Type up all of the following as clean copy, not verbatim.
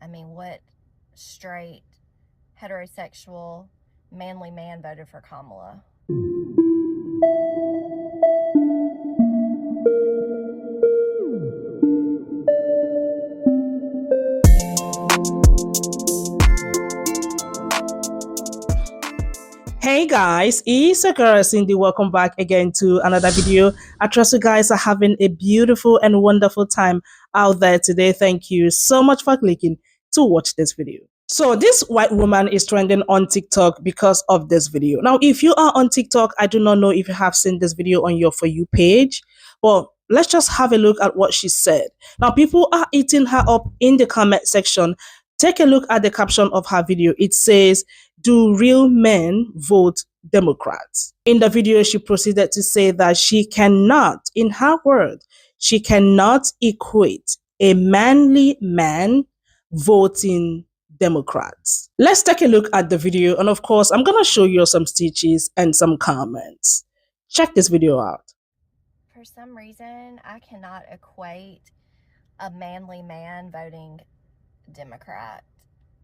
I mean, what straight, heterosexual, manly man voted for Kamala? Hey guys, it's your girl Cindy. Welcome back again to another video. I trust you guys are having a beautiful and wonderful time out there today. Thank you so much for clicking to watch this video. So this white woman is trending on TikTok because of this video. Now, if you are on TikTok, I do not know if you have seen this video on your For You page. Well, let's just have a look at what she said. Now, people are eating her up in the comment section. Take a look at the caption of her video. It says, "Do real men vote Democrats?" In the video, she proceeded to say that she cannot, in her word, she cannot equate a manly man voting Democrats. Let's take a look at the video. And of course, I'm going to show you some stitches and some comments. Check this video out. For some reason, I cannot equate a manly man voting Democrat.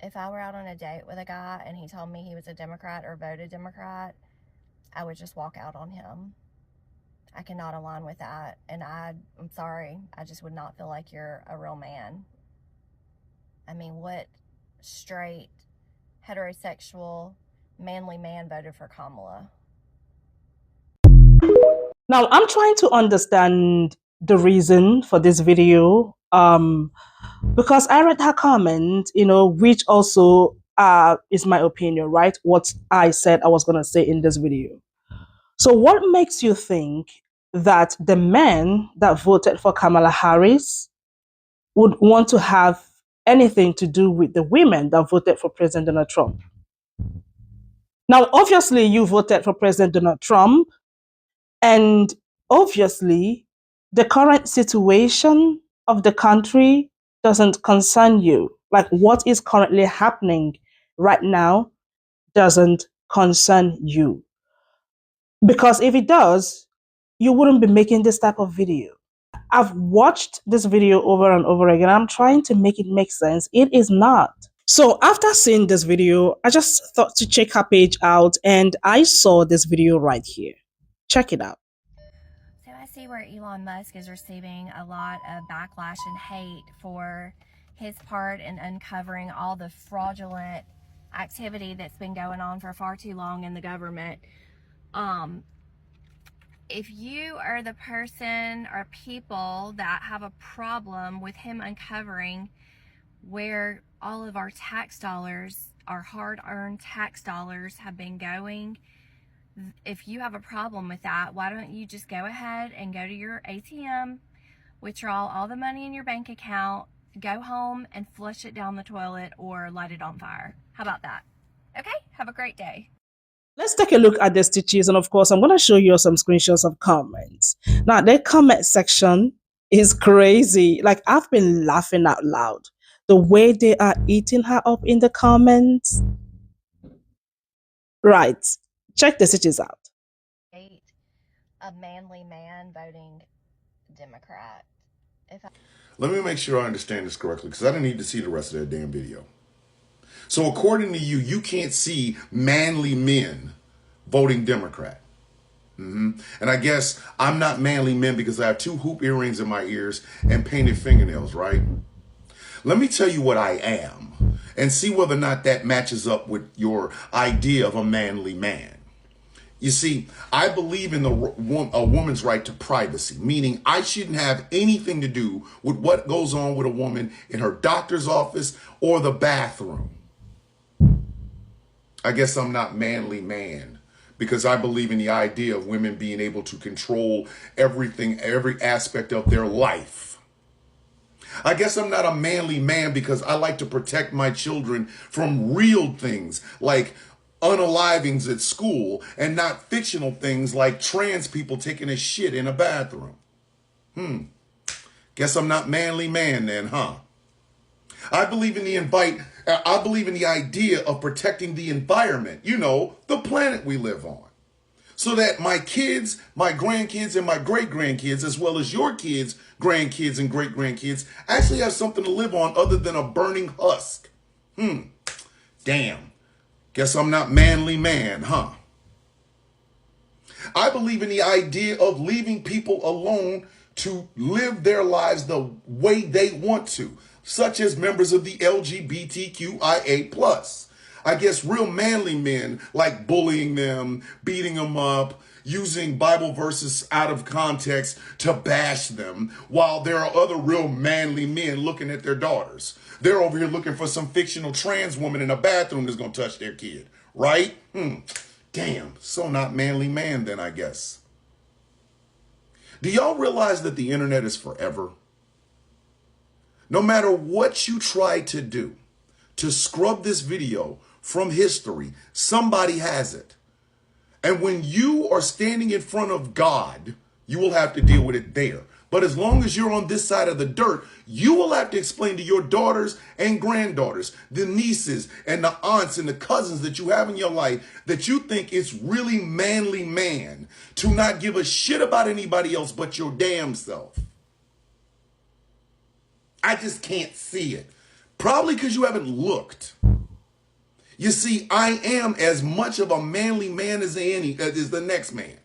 If I were out on a date with a guy and he told me he was a Democrat or voted Democrat, I would just walk out on him. I cannot align with that. And I'm sorry, I just would not feel like you're a real man. I mean, what straight, heterosexual, manly man voted for Kamala? Now, I'm trying to understand the reason for this video because I read her comment, which also is my opinion, right? What I said I was going to say in this video. So what makes you think that the men that voted for Kamala Harris would want to have anything to do with the women that voted for President Donald Trump? Now, obviously, you voted for President Donald Trump, and obviously, the current situation of the country doesn't concern you. Like what is currently happening right now doesn't concern you. Because if it does, you wouldn't be making this type of video. I've watched this video over and over again. I'm trying to make it make sense. It is not. So after seeing this video, I just thought to check her page out, and I saw this video right here. Check it out. So I see where Elon Musk is receiving a lot of backlash and hate for his part in uncovering all the fraudulent activity that's been going on for far too long in the government. If you are the person or people that have a problem with him uncovering where all of our tax dollars, our hard-earned tax dollars have been going, if you have a problem with that, why don't you just go ahead and go to your ATM, withdraw all the money in your bank account, go home and flush it down the toilet or light it on fire? How about that? Okay, have a great day. Let's take a look at the stitches, and of course, I'm going to show you some screenshots of comments. Now, the comment section is crazy. Like, I've been laughing out loud. The way they are eating her up in the comments. Right. Check the stitches out. A manly man voting Democrat. Let me make sure I understand this correctly, because I didn't need to see the rest of that damn video. So according to you, you can't see manly men voting Democrat. And I guess I'm not manly men because I have 2 hoop earrings in my ears and painted fingernails, right? Let me tell you what I am and see whether or not that matches up with your idea of a manly man. You see, I believe in a woman's right to privacy, meaning I shouldn't have anything to do with what goes on with a woman in her doctor's office or the bathroom. I guess I'm not manly man because I believe in the idea of women being able to control everything, every aspect of their life. I guess I'm not a manly man because I like to protect my children from real things like unalivings at school and not fictional things like trans people taking a shit in a bathroom. Guess I'm not manly man then, huh? I believe in the idea of protecting the environment, the planet we live on, so that my kids, my grandkids, and my great-grandkids, as well as your kids, grandkids and great grandkids actually have something to live on other than a burning husk. Damn. Guess I'm not manly man, huh? I believe in the idea of leaving people alone to live their lives the way they want to, such as members of the LGBTQIA+. I guess real manly men like bullying them, beating them up, using Bible verses out of context to bash them, while there are other real manly men looking at their daughters. They're over here looking for some fictional trans woman in a bathroom that's going to touch their kid, right? Damn, so not manly man then, I guess. Do y'all realize that the internet is forever? No matter what you try to do to scrub this video from history, somebody has it. And when you are standing in front of God, you will have to deal with it there. But as long as you're on this side of the dirt, you will have to explain to your daughters and granddaughters, the nieces and the aunts and the cousins that you have in your life, that you think it's really manly man to not give a shit about anybody else but your damn self. I just can't see it. Probably because you haven't looked. You see, I am as much of a manly man as the next man.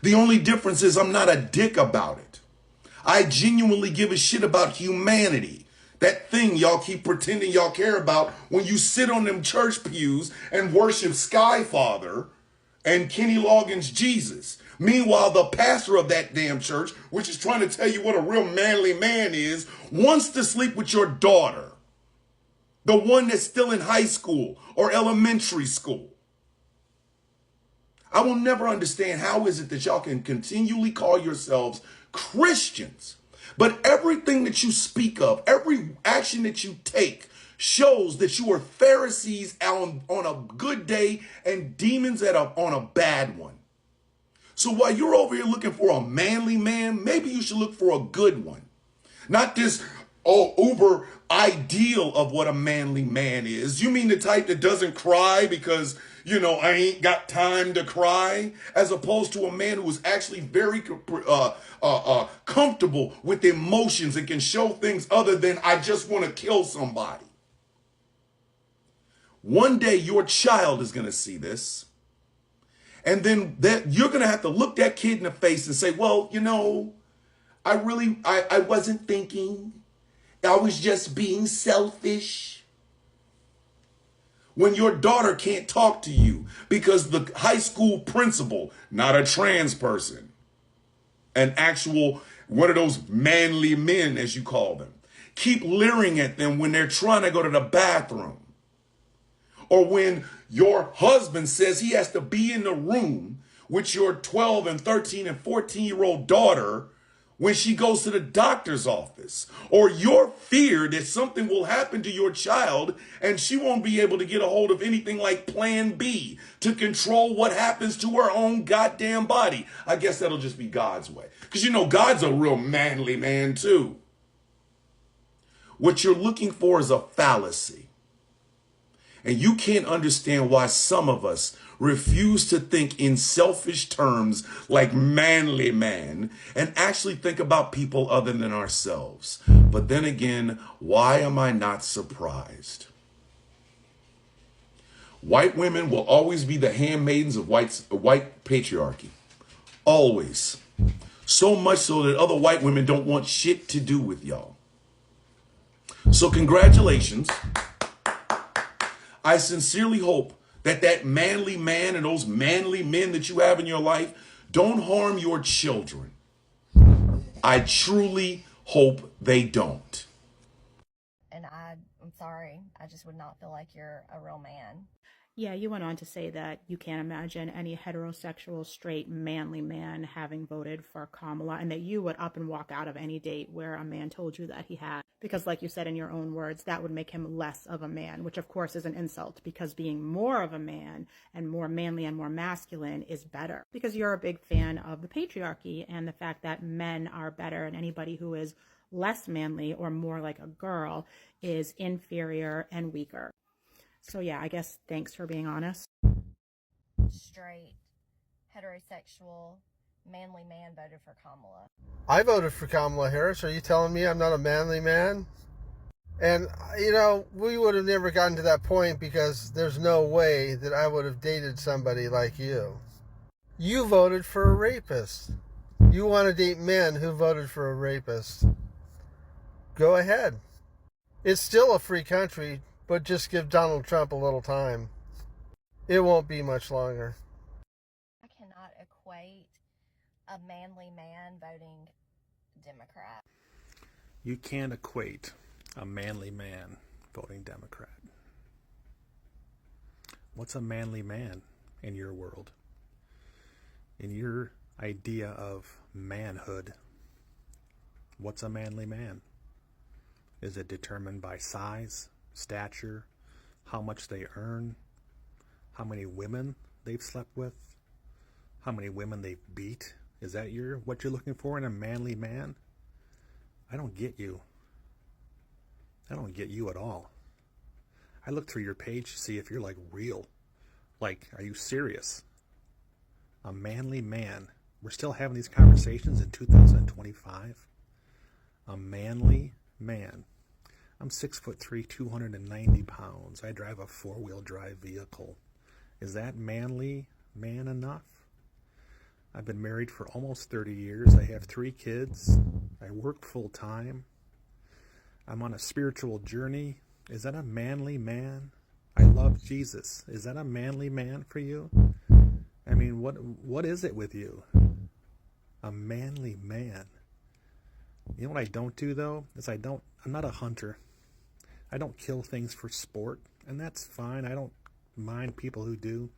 The only difference is I'm not a dick about it. I genuinely give a shit about humanity. That thing y'all keep pretending y'all care about when you sit on them church pews and worship Skyfather and Kenny Loggins' Jesus. Meanwhile, the pastor of that damn church, which is trying to tell you what a real manly man is, wants to sleep with your daughter. The one that's still in high school or elementary school. I will never understand how is it that y'all can continually call yourselves Christians, but everything that you speak of, every action that you take shows that you are Pharisees on a good day and demons on a bad one. So while you're over here looking for a manly man, maybe you should look for a good one. Not this uber ideal of what a manly man is. You mean the type that doesn't cry because, I ain't got time to cry, as opposed to a man who is actually very comfortable with emotions and can show things other than I just want to kill somebody. One day your child is going to see this. And then you're going to have to look that kid in the face and say, well, I wasn't thinking. I was just being selfish. When your daughter can't talk to you because the high school principal, not a trans person, an actual one of those manly men, as you call them, keep leering at them when they're trying to go to the bathroom. Or when your husband says he has to be in the room with your 12 and 13 and 14-year-old daughter when she goes to the doctor's office, or your fear that something will happen to your child and she won't be able to get a hold of anything like Plan B to control what happens to her own goddamn body. I guess that'll just be God's way. Because God's a real manly man too. What you're looking for is a fallacy. And you can't understand why some of us refuse to think in selfish terms like manly man and actually think about people other than ourselves. But then again, why am I not surprised? White women will always be the handmaidens of white patriarchy. Always. So much so that other white women don't want shit to do with y'all. So congratulations. I sincerely hope that manly man and those manly men that you have in your life don't harm your children. I truly hope they don't. And I'm sorry, I just would not feel like you're a real man. Yeah, you went on to say that you can't imagine any heterosexual, straight, manly man having voted for Kamala, and that you would up and walk out of any date where a man told you that he had. Because like you said in your own words, that would make him less of a man, which of course is an insult, because being more of a man and more manly and more masculine is better. Because you're a big fan of the patriarchy and the fact that men are better, and anybody who is less manly or more like a girl is inferior and weaker. So yeah, I guess thanks for being honest. Straight, heterosexual, manly man voted for Kamala. I voted for Kamala Harris. Are you telling me I'm not a manly man? And, you know, we would have never gotten to that point because there's no way that I would have dated somebody like you. You voted for a rapist. You want to date men who voted for a rapist. Go ahead. It's still a free country, but just give Donald Trump a little time. It won't be much longer. I cannot equate a manly man voting Democrat. You can't equate a manly man voting Democrat. What's a manly man in your world? In your idea of manhood, what's a manly man? Is it determined by size, stature, how much they earn, how many women they've slept with, how many women they've beat? Is that what you're looking for in a manly man? I don't get you. I don't get you at all. I look through your page to see if you're like real. Like, are you serious? A manly man. We're still having these conversations in 2025. A manly man. I'm 6'3", 290 pounds. I drive a 4-wheel drive vehicle. Is that manly man enough? I've been married for almost 30 years. I have 3 kids. I work full time. I'm on a spiritual journey. Is that a manly man? I love Jesus. Is that a manly man for you? I mean, what is it with you? A manly man. You know what I don't do though? I'm not a hunter. I don't kill things for sport, and that's fine. I don't mind people who do.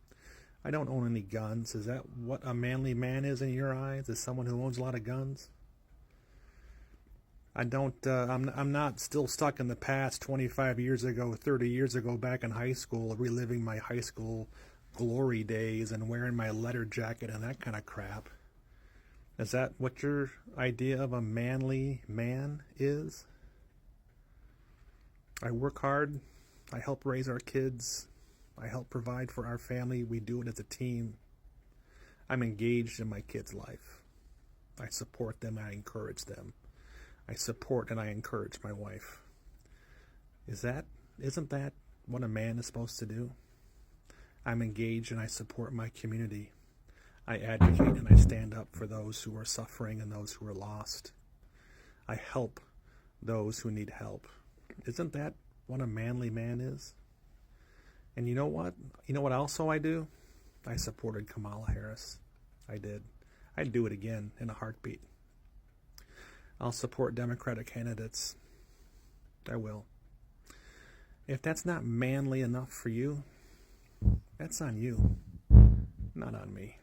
I don't own any guns. Is that what a manly man is in your eyes? Is someone who owns a lot of guns? I'm not still stuck in the past 25 years ago, 30 years ago back in high school, reliving my high school glory days and wearing my leather jacket and that kind of crap. Is that what your idea of a manly man is? I work hard. I help raise our kids. I help provide for our family. We do it as a team. I'm engaged in my kids' life. I support them. I encourage them. I support and I encourage my wife. Isn't that what a man is supposed to do? I'm engaged and I support my community. I advocate and I stand up for those who are suffering and those who are lost. I help those who need help. Isn't that what a manly man is? And you know what? You know what also I do? I supported Kamala Harris. I did. I'd do it again in a heartbeat. I'll support Democratic candidates. I will. If that's not manly enough for you, that's on you, not on me.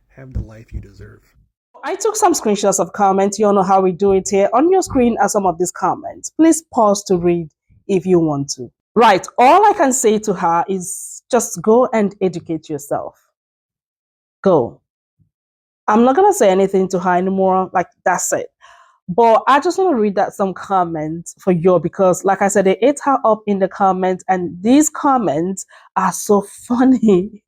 Have the life you deserve. I took some screenshots of comments. You all know how we do it here. On your screen are some of these comments. Please pause to read if you want to. Right. All I can say to her is just go and educate yourself. Go. I'm not going to say anything to her anymore. Like, that's it. But I just want to read that some comments for you because, like I said, they ate her up in the comments, and these comments are so funny.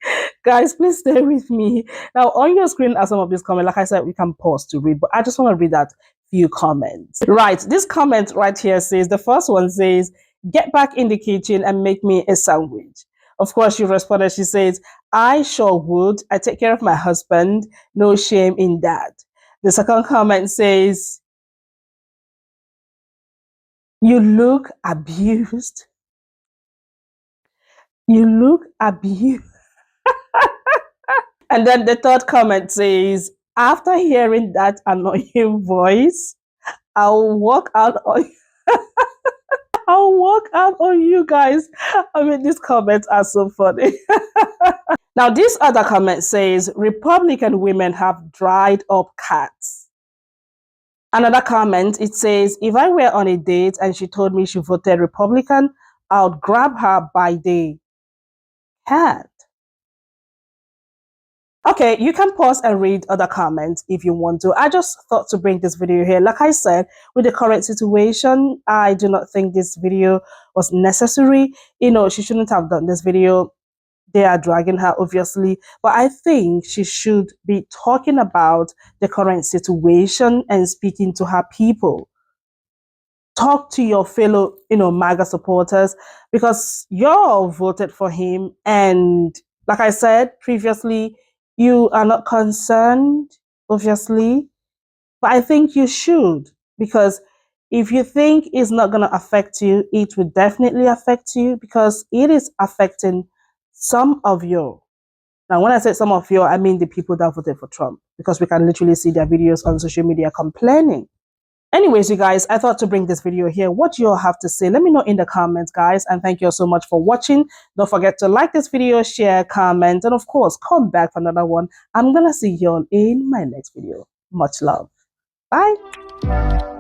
Guys, please stay with me. Now, on your screen are some of these comments. Like I said, we can pause to read, but I just want to read that few comments. Right, this comment right here says, the first one says, get back in the kitchen and make me a sandwich. Of course, she responded, she says, I sure would. I take care of my husband. No shame in that. The second comment says, you look abused. You look abused. And then the third comment says, after hearing that annoying voice, I'll walk out on I'll walk out on you guys. I mean, these comments are so funny. Now, this other comment says, Republican women have dried up cats. Another comment, it says, if I were on a date and she told me she voted Republican, I would grab her by the hat. Okay, you can pause and read other comments if you want to. I just thought to bring this video here. Like I said, with the current situation, I do not think this video was necessary. You know, she shouldn't have done this video. they are dragging her, obviously, but I think she should be talking about the current situation and speaking to her people. Talk to your fellow, MAGA supporters, because y'all voted for him. And like I said previously, you are not concerned, obviously, but I think you should, because if you think it's not going to affect you, it will definitely affect you, because it is affecting some of you. Now, when I say some of you, I mean the people that voted for Trump, because we can literally see their videos on social media complaining. Anyways, you guys, I thought to bring this video here. What you all have to say, let me know in the comments, guys. And thank you all so much for watching. Don't forget to like this video, share, comment, and of course, come back for another one. I'm going to see you all in my next video. Much love. Bye.